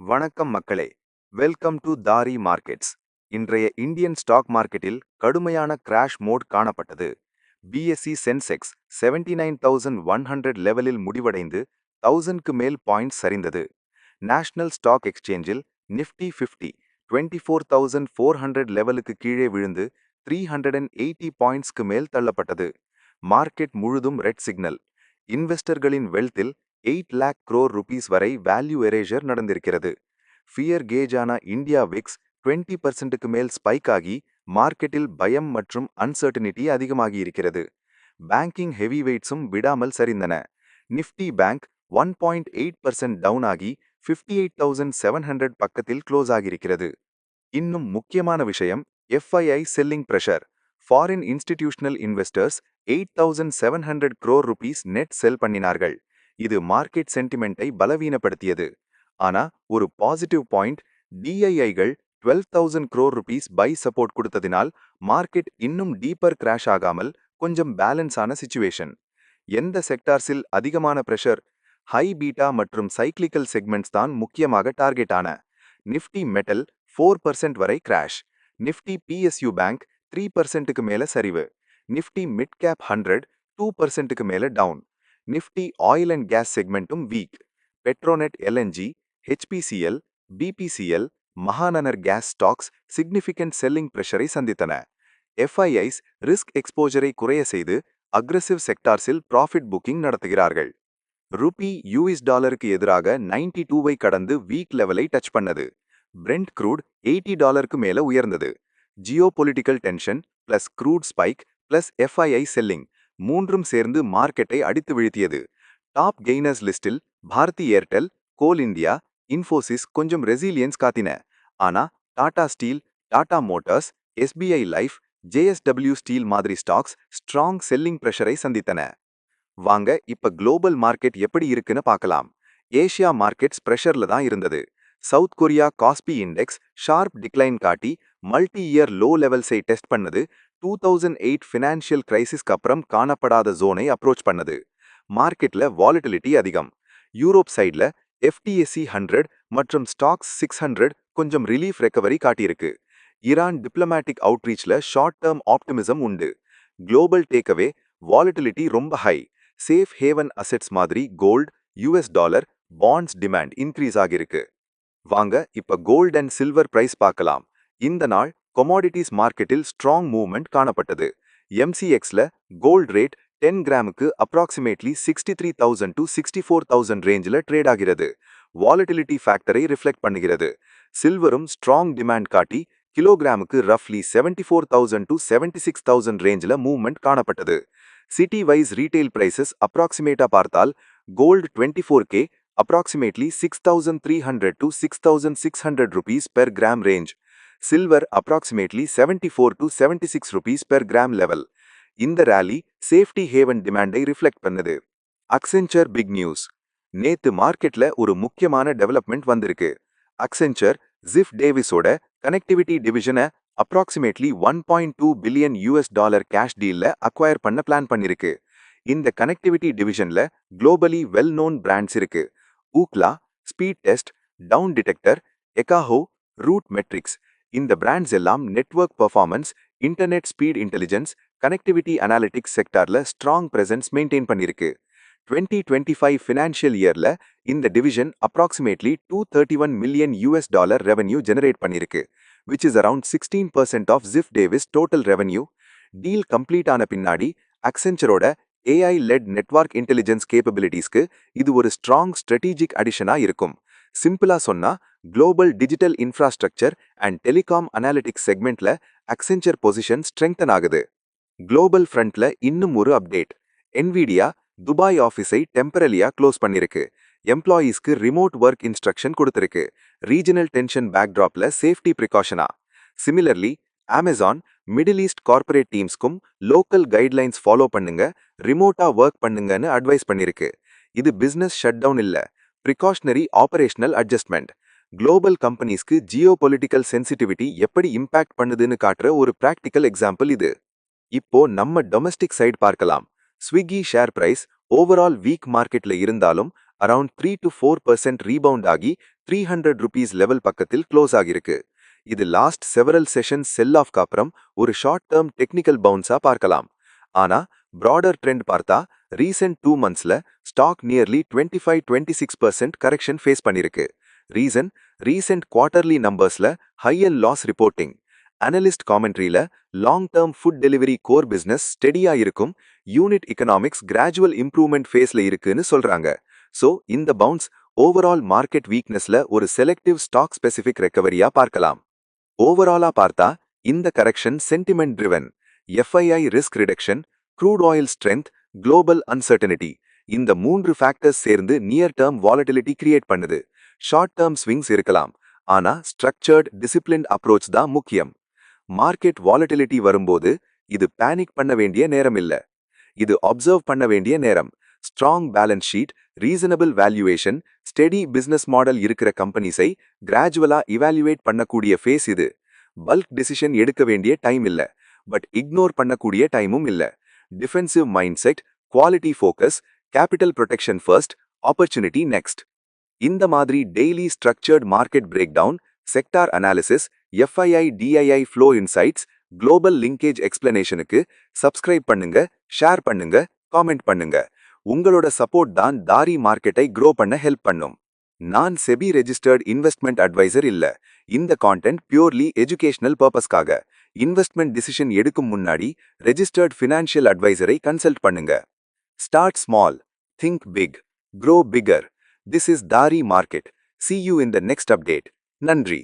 வணக்கம் மக்களே, welcome to தாரி மார்க்கெட்ஸ். இன்றைய இந்தியன் ஸ்டாக் மார்க்கெட்டில் கடுமையான கிராஷ் மோட் காணப்பட்டது. பிஎஸ்சி சென்செக்ஸ் 79,100 லெவலில் முடிவடைந்து 1000க்கு மேல் பாயிண்ட்ஸ் சரிந்தது. நேஷனல் ஸ்டாக் எக்ஸ்சேஞ்சில் நிஃப்டி 50 24,400 லெவலுக்கு கீழே விழுந்து 380 பாயிண்ட்ஸ்க்கு மேல் தள்ளப்பட்டது. மார்க்கெட் முழுதும் ரெட் சிக்னல். இன்வெஸ்டர்களின் வெல்த்தில் 8 lakh crore rupees வரை வேல்யூ எரேஷர் நடந்திருக்கிறது. ஃபியர் கேஜான இந்தியா விக்ஸ் 20%க்கு மேல் ஸ்பைக் ஆகி மார்க்கெட்டில் பயம் மற்றும் அன்சர்டனிட்டி அதிகமாகி இருக்கிறது. பேங்கிங் ஹெவி வெயிட்ஸும் விடாமல் சரிந்தன. நிஃப்டி பேங்க் 1.8% டவுன் ஆகி 58,700 பக்கத்தில் க்ளோஸ் ஆகியிருக்கிறது. இன்னும் முக்கியமான விஷயம், FII selling pressure. Foreign institutional investors 8,700 crore rupees net sell பண்ணினார்கள். இது மார்க்கெட் சென்டிமெண்ட்டை பலவீனப்படுத்தியது. ஆனா ஒரு பாசிட்டிவ் பாயிண்ட், டிஐஐகள் 12,000 crore rupees பை சப்போர்ட் கொடுத்ததினால் மார்க்கெட் இன்னும் டீப்பர் கிராஷ் ஆகாமல் கொஞ்சம் பேலன்ஸ் ஆன சிச்சுவேஷன். எந்த செக்டார்ஸில் அதிகமான பிரஷர்? ஹை பீட்டா மற்றும் சைக்ளிக்கல் செக்மெண்ட்ஸ் தான் முக்கியமாக டார்கெட் ஆன. நிஃப்டி மெட்டல் 4% வரை கிராஷ். நிஃப்டி பிஎஸ்யூ பேங்க் 3%க்கு மேல சரிவு. நிஃப்டி மிட் கேப் 100 2%க்கு மேல down. Nifty oil and gas செக்மெண்ட்டும் weak. Petronet LNG, HPCL, BPCL, Mahanagar gas stocks significant selling பிரஷரை சந்தித்தன. எஃப்ஐஐஸ் ரிஸ்க் எக்ஸ்போஜரை குறைய செய்து அக்ரெசிவ் செக்டார்ஸில் ப்ராஃபிட் புக்கிங் நடத்துகிறார்கள். ருபி யூஎஸ் டாலருக்கு எதிராக 92வை கடந்து வீக் லெவலை டச் பண்ணது. பிரெண்ட் க்ரூட் $80க்கு மேல உயர்ந்தது. Geopolitical tension plus crude spike plus FII selling மூன்றும் சேர்ந்து மார்க்கெட்டை அடித்து வீழ்த்தியது. டாப் கெய்னர்ஸ் லிஸ்டில் பாரதி ஏர்டெல், கோல் இந்தியா, இன்ஃபோசிஸ் கொஞ்சம் ரெசிலியன்ஸ் காத்தின. ஆனா Tata steel, Tata Motors, SBI life, JSW steel மாதிரி ஸ்டாக்ஸ் ஸ்ட்ராங் செல்லிங் பிரஷரை சந்தித்தன. வாங்க இப்ப குளோபல் மார்க்கெட் எப்படி இருக்குன்னு பார்க்கலாம். ஏஷியா மார்க்கெட்ஸ் பிரஷர்ல தான் இருந்தது. South Korea காஸ்பி index sharp decline காட்டி மல்டி இயர் லோ லெவல்ஸை டெஸ்ட் பண்ணது. 2008 ஃபினான்ஷியல் கிரைசிஸ்க்கு அப்புறம் காணப்படாத ஜோனை அப்ரோச் பண்ணது. மார்க்கெட்ல வாலிட்டிலிட்டி அதிகம். யூரோப் சைட்ல எஃப்டிஎஸ்சி 100 மற்றும் ஸ்டாக்ஸ் 600 கொஞ்சம் ரிலீஃப் ரெக்கவரி காட்டியிருக்கு. ஈரான் டிப்ளமேட்டிக் அவுட்ரீச்ல ஷார்ட் டேர்ம் ஆப்டிமிசம் உண்டு. குளோபல் டேக்அவே வாலிட்டிலிட்டி ரொம்ப ஹை. சேஃப் ஹேவன் அசெட்ஸ் மாதிரி gold, US dollar, bonds demand increase ஆகிருக்கு. வாங்க இப்ப கோல்ட் அண்ட் சில்வர் பிரைஸ் பார்க்கலாம். இந்த நாள் கொமாடிட்டிஸ் மார்க்கெட்டில் ஸ்ட்ராங் மூவ்மெண்ட் காணப்பட்டது. எம்சிஎக்ஸ்ல கோல்ட் ரேட் 10 கிராமுக்கு அப்ராக்சிமேட்லி 63,000 to 64,000 ரேஞ்சில் ட்ரேட் ஆகிறது. வாலிட்டிலிட்டி ஃபேக்டரை ரிஃப்ளெக்ட் பண்ணுகிறது. சில்வரும் ஸ்ட்ராங் டிமாண்ட் காட்டி கிலோகிராமுக்கு ரஃப்லி 74,000 to 76,000 ரேஞ்சில் மூவ்மெண்ட் காணப்பட்டது. சிட்டி வைஸ் ரீட்டைல் பிரைசஸ் அப்ராக்சிமேட்டா பார்த்தால் gold 24K approximately 6,300 to 6,600 rupees per gram range. Silver approximately 74 to 76 rupees per gram level. இந்த ரேலி சேஃப்டி ஹேவன் டிமாண்டை reflect பண்ணுது. Accenture big news. நேத்து மார்க்கெட்ல ஒரு முக்கியமான டெவலப்மெண்ட் வந்திருக்கு. அக்சென்சர் ஜிஃப் டேவிஸோட கனெக்டிவிட்டி டிவிஷனை அப்ராக்சிமேட்லி $1.2 பில்லியன் கேஷ் டீல்ல அக்வயர் பண்ண பிளான் பண்ணிருக்கு. இந்த கனெக்டிவிட்டி டிவிஷன்ல குளோபலி வெல் நோன் பிராண்ட்ஸ் இருக்கு. Ookla, speed test, down detector, Ekahau, root metrics. இந்த பிராண்ட்ஸ் எல்லாம் network performance, internet speed intelligence, connectivity analytics செக்டார்ல ஸ்ட்ராங் பிரசன்ஸ் மெயின்டைன் பண்ணிருக்கு. 2025 ஃபினான்ஷியல் இயர்ல இந்த division approximately $231 million revenue generate பண்ணிருக்கு, which is around 16% of Ziff Davis total revenue. Deal complete ஆன பின்னாடி அக்சென்சரோட AI லெட் நெட்வொர்க் இன்டெலிஜென்ஸ் கேப்பபிலிட்டிஸ்க்கு இது ஒரு ஸ்ட்ராங் ஸ்ட்ராட்டஜிக் அடிஷனா இருக்கும். சிம்பிளா சொன்னா global digital infrastructure and telecom analytics செக்மெண்ட்ல அக்சென்சர் பொசிஷன் ஸ்ட்ரெங்தன் ஆகுது. குளோபல் ஃப்ரண்ட்ல இன்னும் ஒரு அப்டேட். என்விடியா துபாய் ஆஃபீஸை டெம்பரலியா க்ளோஸ் பண்ணிருக்கு. எம்ப்ளாயீஸ்க்கு ரிமோட் ஒர்க் இன்ஸ்ட்ரக்ஷன் கொடுத்திருக்கு. ரீஜனல் டென்ஷன் பேக்ட்ராப்ல சேஃப்டி ப்ரிகாஷனா. Similarly Amazon middle east corporate டீம்ஸ்க்கும் லோக்கல் கைட்லைன்ஸ் ஃபாலோ பண்ணுங்க, ரிமோட்டா ஒர்க் பண்ணுங்கன்னு அட்வைஸ் பண்ணிருக்கு. இது பிசினஸ் ஷட் டவுன் இல்ல, ப்ரிகாஷனரி ஆபரேஷனல் அட்ஜஸ்ட்மெண்ட். குளோபல் கம்பெனிஸ்க்கு ஜியோ பொலிட்டிக்கல் சென்சிட்டிவிட்டி எப்படி இம்பாக்ட் பண்ணுதுன்னு காட்டுற ஒரு பிராக்டிக்கல் எக்ஸாம்பிள் இது. இப்போ நம்ம டொமஸ்டிக் சைடு பார்க்கலாம். Swiggy share price overall weak மார்க்கெட்ல இருந்தாலும் அரவுண்ட் 3 to 4% ரீபவுண்ட் ஆகி 300 லெவல் பக்கத்தில் க்ளோஸ் ஆகிருக்கு. இது லாஸ்ட் செவரல் செஷன்ஸ் செல் ஆஃப்க்கு அப்புறம் ஒரு ஷார்ட் டேர்ம் டெக்னிக்கல் பவுன்ஸா பார்க்கலாம். ஆனா பிராடர் ட்ரெண்ட் பார்த்தா ரீசெண்ட் 2 மந்த்ஸ்ல ஸ்டாக் நியர்லி 25-26% கரெக்ஷன் ஃபேஸ் பண்ணிருக்கு. ரீசன் ரீசெண்ட் குவார்ட்டர்லி நம்பர்ஸ்ல ஹையர் லாஸ் ரிப்போர்ட்டிங். அனலிஸ்ட் காமெண்ட்ரியில long term food delivery core business ஸ்டெடியா இருக்கும், யூனிட் எக்கனாமிக்ஸ் கிராஜுவல் இம்ப்ரூவ்மெண்ட் ஃபேஸ்ல இருக்குன்னு சொல்றாங்க. சோ இந்த பவுன்ஸ் ஓவரால் மார்க்கெட் வீக்னஸ்ல ஒரு செலக்டிவ் ஸ்டாக் ஸ்பெசிபிக் ரெக்கவரியா பார்க்கலாம். ஓவராலா பார்த்தா இந்த correction sentiment driven. FII risk reduction, crude oil strength, global uncertainty, இந்த 3 ஃபேக்டர்ஸ் சேர்ந்து நியர் டேர்ம் வாலட்டிலிட்டி கிரியேட் பண்ணுது. ஷார்ட் டேர்ம் ஸ்விங்ஸ் இருக்கலாம், ஆனா ஸ்ட்ரக்சர்ட் டிசிப்ளின்ட் அப்ரோச் தான் முக்கியம். மார்க்கெட் வாலட்டிலிட்டி வரும்போது இது பேனிக் பண்ண வேண்டிய நேரம் இல்ல, இது அப்சர்வ் பண்ண வேண்டிய நேரம். Strong balance sheet, reasonable valuation, steady business model இருக்கிற கம்பெனிஸை கிராஜுவலா இவாலுவேட் பண்ணக்கூடிய ஃபேஸ் இது. பல்க் டிசிஷன் எடுக்க வேண்டிய டைம் இல்ல, பட் இக்னோர் பண்ணக்கூடிய டைமும் இல்ல. Defensive mindset, quality focus, capital protection first, opportunity next. இந்த மாதிரி daily structured market break down, sector analysis, FII DII flow insights, global linkage எக்ஸ்பிளனேஷனுக்கு சப்ஸ்கிரைப் பண்ணுங்க, ஷேர் பண்ணுங்க, காமெண்ட் பண்ணுங்க. உங்களோட சப்போர்ட் தான் தாரி மார்க்கெட்டை க்ரோ பண்ண ஹெல்ப் பண்ணும். நான் செபி ரெஜிஸ்டர்ட் இன்வெஸ்ட்மெண்ட் அட்வைசர் இல்ல. இந்த கான்டென்ட் பியூர்லி எஜுகேஷனல் பர்பஸ்க்காக. இன்வெஸ்ட்மெண்ட் டிசிஷன் எடுக்கும் முன்னாடி ரெஜிஸ்டர்ட் ஃபினான்ஷியல் அட்வைசரை கன்சல்ட் பண்ணுங்க. Start small, think big, grow bigger. This is தாரி market. See you in the next update. நன்றி.